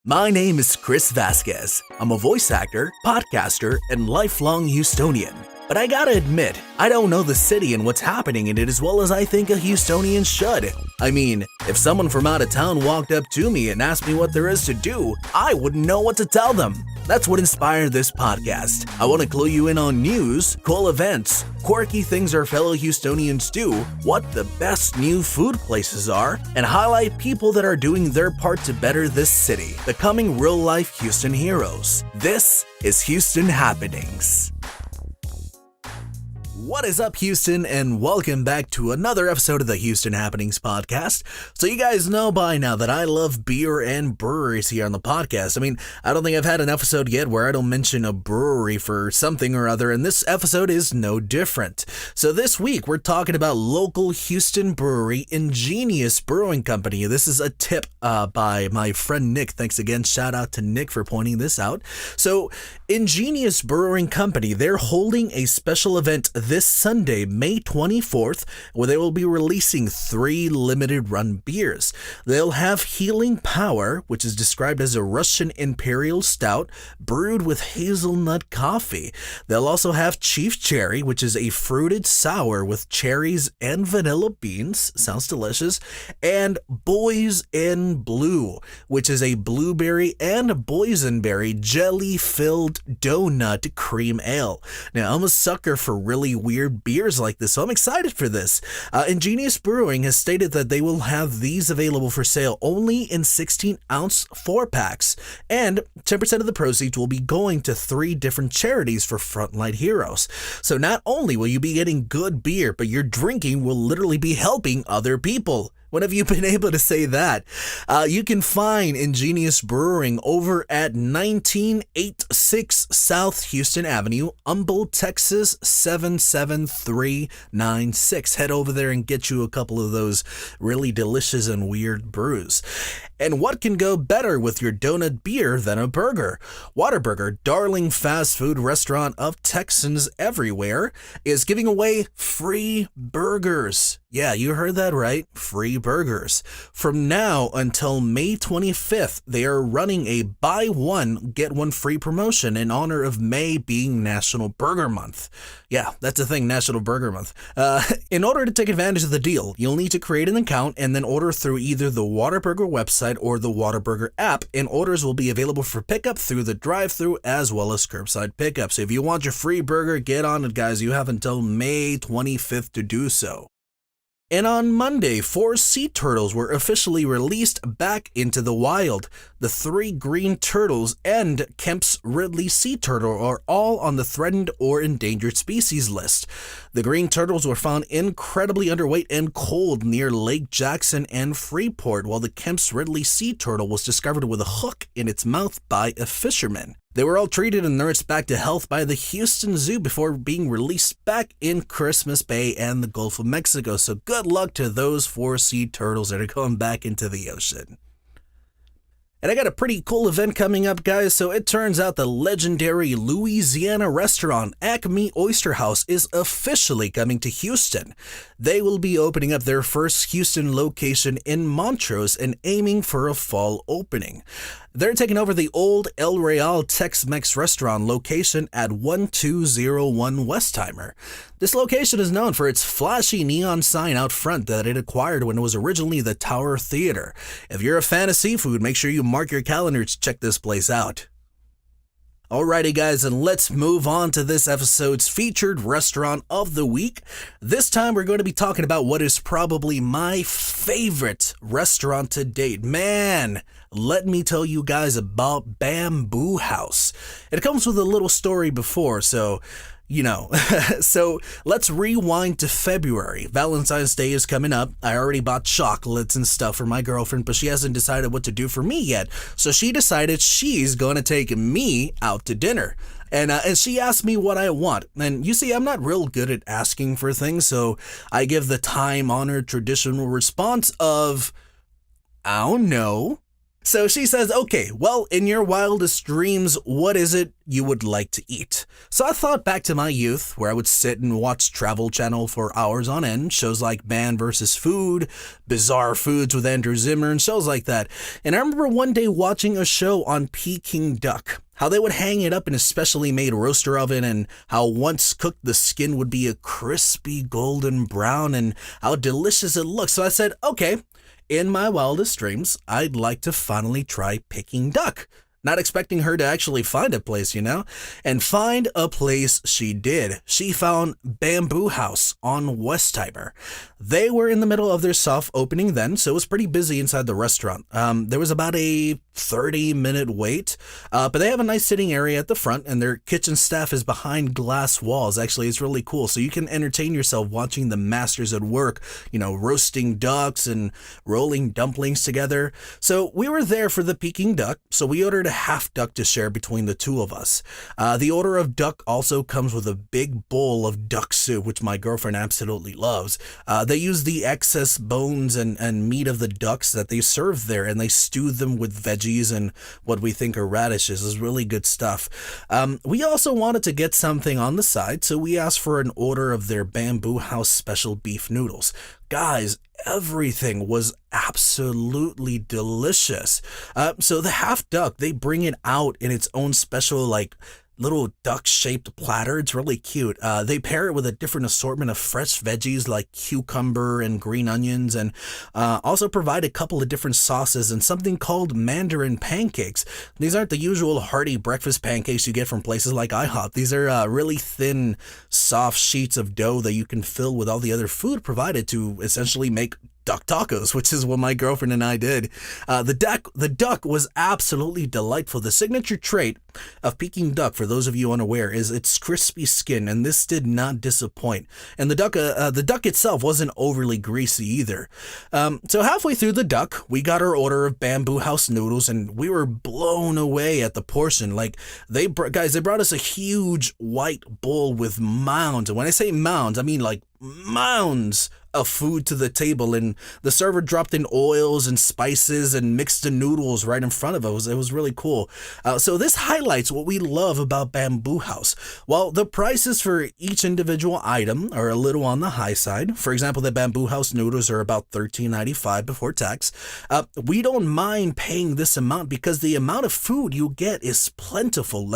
My name is Chris Vasquez. I'm a voice actor, podcaster, and lifelong Houstonian. But I gotta admit, I don't know the city and what's happening in it as well as I think a Houstonian should. I mean, if someone from out of town walked up to me and asked me what there is to do, I wouldn't know what to tell them. That's what inspired this podcast. I want to clue you in on news, cool events, quirky things our fellow Houstonians do, what the best new food places are, and highlight people that are doing their part to better this city, becoming real-life Houston heroes. This is Houston Happenings. What is up, Houston, and welcome back to another episode of the Houston Happenings podcast. So you guys know by now that I love beer and breweries here on the podcast. I mean, I don't think I've had an episode yet where I don't mention a brewery for something or other, and this episode is no different. So this week, we're talking about local Houston brewery, Ignenious Brewing Company. This is a tip by my friend Nick. Thanks again. Shout out to Nick for pointing this out. So Ignenious Brewing Company, they're holding a special event this Sunday, May 24th, where they will be releasing 3 limited run beers. They'll have Healing Power, which is described as a Russian Imperial Stout brewed with hazelnut coffee. They'll also have Chief Cherry, which is a fruited sour with cherries and vanilla beans. Sounds delicious. And Boys in Blue, which is a blueberry and boysenberry jelly-filled donut cream ale. Now, I'm a sucker for really weird beers like this, so I'm excited for this. Ignenious Brewing has stated that they will have these available for sale only in 16-ounce 4-packs, and 10% of the proceeds will be going to 3 different charities for Frontline Heroes. So not only will you be getting good beer, but your drinking will literally be helping other people. When have you been able to say that? You can find Ignenious Brewing over at 1986 South Houston Avenue, Humboldt, Texas 77396. Head over there and get you a couple of those really delicious and weird brews. And what can go better with your donut beer than a burger? Whataburger, darling fast food restaurant of Texans everywhere, is giving away free burgers. Yeah, you heard that right. Free burgers. From now until May 25th, they are running a buy one, get one free promotion in honor of May being National Burger Month. Yeah, that's a thing, National Burger Month. In order to take advantage of the deal, you'll need to create an account and then order through either the Whataburger website or the Whataburger app, and orders will be available for pickup through the drive-thru as well as curbside pickup. So if you want your free burger, get on it, guys. You have until May 25th to do so. And on Monday, 4 sea turtles were officially released back into the wild. The 3 green turtles and Kemp's Ridley sea turtle are all on the threatened or endangered species list. The green turtles were found incredibly underweight and cold near Lake Jackson and Freeport, while the Kemp's Ridley sea turtle was discovered with a hook in its mouth by a fisherman. They were all treated and nursed back to health by the Houston Zoo before being released back in Christmas Bay and the Gulf of Mexico. So good luck to those 4 sea turtles that are going back into the ocean. And I got a pretty cool event coming up, guys. So it turns out the legendary Louisiana restaurant Acme Oyster House is officially coming to Houston. They will be opening up their first Houston location in Montrose and aiming for a fall opening. They're taking over the old El Real Tex-Mex restaurant location at 1201 Westheimer. This location is known for its flashy neon sign out front that it acquired when it was originally the Tower Theater. If you're a fan of seafood, make sure you mark your calendar to check this place out. Alrighty, guys, and let's move on to this episode's featured restaurant of the week. This time we're going to be talking about what is probably my favorite restaurant to date. Man, let me tell you guys about Bamboo House. It comes with a little story before, so so let's rewind to February. Valentine's Day is coming up. I already bought chocolates and stuff for my girlfriend, but she hasn't decided what to do for me yet. So she decided she's going to take me out to dinner. And she asked me what I want. And you see, I'm not real good at asking for things, so I give the time-honored traditional response of, I don't know. So she says, okay, well, in your wildest dreams, what is it you would like to eat? So I thought back to my youth, where I would sit and watch Travel Channel for hours on end, shows like Man vs. Food, Bizarre Foods with Andrew Zimmern, and shows like that. And I remember one day watching a show on Peking duck, how they would hang it up in a specially made roaster oven, and how once cooked the skin would be a crispy golden brown, and how delicious it looked. So I said, okay, in my wildest dreams, I'd like to finally try Peking duck. Not expecting her to actually find a place, And find a place she did. She found Bamboo House on Westheimer. They were in the middle of their soft opening then, so it was pretty busy inside the restaurant. There was about a 30-minute wait, but they have a nice sitting area at the front, and their kitchen staff is behind glass walls. Actually, it's really cool, so you can entertain yourself watching the masters at work, roasting ducks and rolling dumplings together. So we were there for the Peking duck, so we ordered a half duck to share between the two of us. The order of duck also comes with a big bowl of duck soup, which my girlfriend absolutely loves. They use the excess bones and meat of the ducks that they serve there, and they stew them with veggies and what we think are radishes. It's really good stuff. We also wanted to get something on the side, so we asked for an order of their Bamboo House special beef noodles. Guys, everything was absolutely delicious. So the half duck, they bring it out in its own special, little duck-shaped platter. It's really cute. They pair it with a different assortment of fresh veggies like cucumber and green onions, and also provide a couple of different sauces and something called Mandarin pancakes. These aren't the usual hearty breakfast pancakes you get from places like IHOP. These are really thin, soft sheets of dough that you can fill with all the other food provided to essentially make duck tacos, which is what my girlfriend and I did. The duck was absolutely delightful. The signature trait of Peking duck, for those of you unaware, is its crispy skin, and this did not disappoint. And the duck itself wasn't overly greasy either. So halfway through the duck, we got our order of Bamboo House noodles, and we were blown away at the portion. They brought us a huge white bowl with mounds, and when I say mounds, I mean mounds of food to the table, and the server dropped in oils and spices and mixed the noodles right in front of us. It was really cool. So this highlights what we love about Bamboo House. While the prices for each individual item are a little on the high side, for example, the Bamboo House noodles are about $13.95 before tax, we don't mind paying this amount because the amount of food you get is plentiful.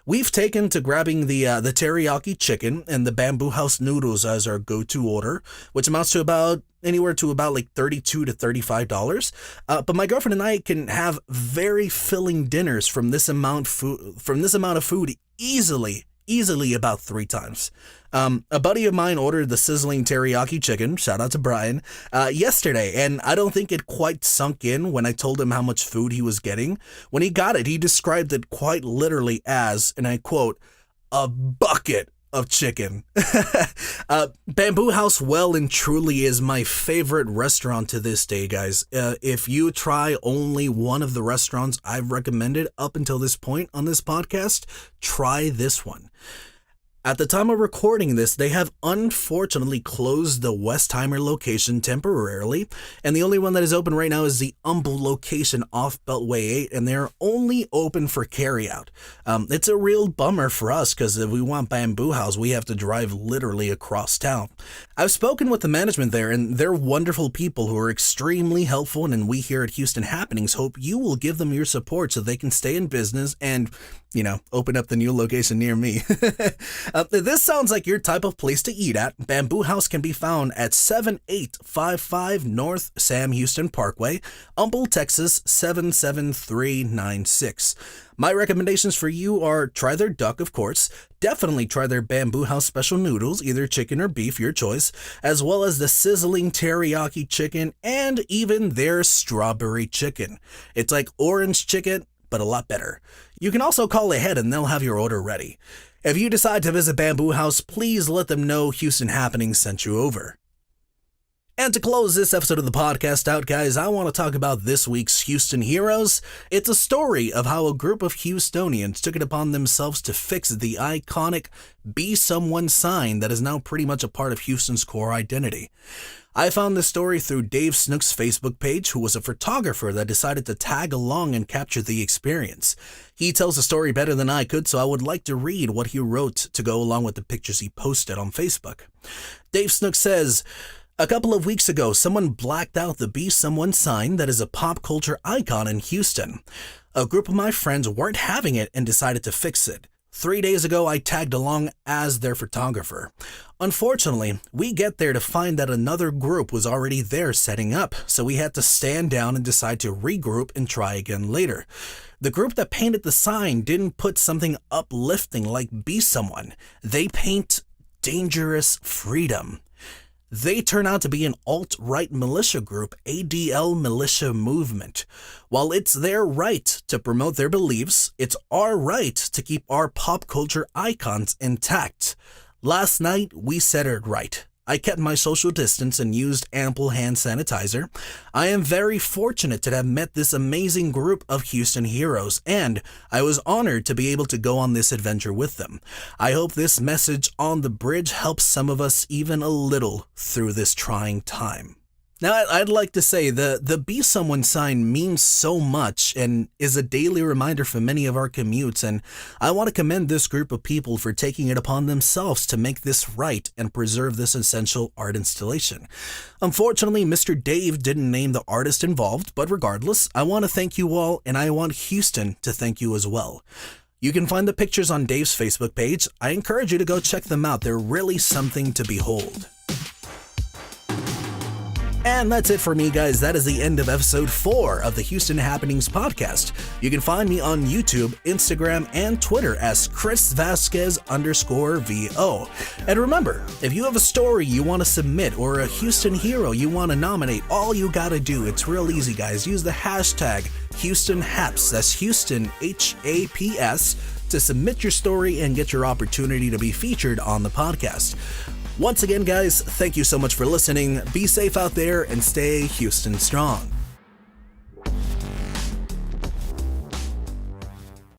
We've taken to grabbing the teriyaki chicken and the Bamboo House noodles as our go-to order, which amounts to anywhere to about $32 to $35. But my girlfriend and I can have very filling dinners from this amount of food easily about 3 times. A buddy of mine ordered the sizzling teriyaki chicken, shout out to Brian, yesterday, and I don't think it quite sunk in when I told him how much food he was getting. When he got it, he described it quite literally as, and I quote, a bucket of chicken. Bamboo House well and truly is my favorite restaurant to this day, guys. If you try only one of the restaurants I've recommended up until this point on this podcast, try this one. At the time of recording this, they have unfortunately closed the Westheimer location temporarily, and the only one that is open right now is the Humble location off Beltway 8, and they're only open for carryout. It's a real bummer for us because if we want Bamboo House, we have to drive literally across town. I've spoken with the management there, and they're wonderful people who are extremely helpful, and we here at Houston Happenings hope you will give them your support so they can stay in business and, open up the new location near me. This sounds like your type of place to eat at. Bamboo House can be found at 7855 North Sam Houston Parkway, Humble, Texas 77396. My recommendations for you are try their duck, of course. Definitely try their Bamboo House special noodles, either chicken or beef, your choice, as well as the sizzling teriyaki chicken and even their strawberry chicken. It's like orange chicken, but a lot better. You can also call ahead and they'll have your order ready. If you decide to visit Bamboo House, please let them know Houston Happenings sent you over. And to close this episode of the podcast out, guys, I want to talk about this week's Houston Heroes. It's a story of how a group of Houstonians took it upon themselves to fix the iconic Be Someone sign that is now pretty much a part of Houston's core identity. I found this story through Dave Snook's Facebook page, who was a photographer that decided to tag along and capture the experience. He tells the story better than I could, so I would like to read what he wrote to go along with the pictures he posted on Facebook. Dave Snook says, "A couple of weeks ago, someone blacked out the Be Someone sign that is a pop culture icon in Houston. A group of my friends weren't having it and decided to fix it. 3 days ago, I tagged along as their photographer. Unfortunately, we get there to find that another group was already there setting up, so we had to stand down and decide to regroup and try again later. The group that painted the sign didn't put something uplifting like Be Someone. They paint Dangerous Freedom. They turn out to be an alt-right militia group, ADL Militia Movement. While it's their right to promote their beliefs, it's our right to keep our pop culture icons intact. Last night, we said it right. I kept my social distance and used ample hand sanitizer. I am very fortunate to have met this amazing group of Houston heroes, and I was honored to be able to go on this adventure with them. I hope this message on the bridge helps some of us even a little through this trying time." Now, I'd like to say the Be Someone sign means so much and is a daily reminder for many of our commutes, and I want to commend this group of people for taking it upon themselves to make this right and preserve this essential art installation. Unfortunately, Mr. Dave didn't name the artist involved, but regardless, I want to thank you all, and I want Houston to thank you as well. You can find the pictures on Dave's Facebook page. I encourage you to go check them out. They're really something to behold. And that's it for me, guys. That is the end of episode 4 of the Houston Happenings podcast. You can find me on YouTube, Instagram, and Twitter as ChrisVasquez_VO. And remember, if you have a story you want to submit or a Houston hero you want to nominate, all you gotta do, it's real easy, guys. Use the hashtag HoustonHaps, that's Houston HAPS, to submit your story and get your opportunity to be featured on the podcast. Once again, guys, thank you so much for listening. Be safe out there and stay Houston strong.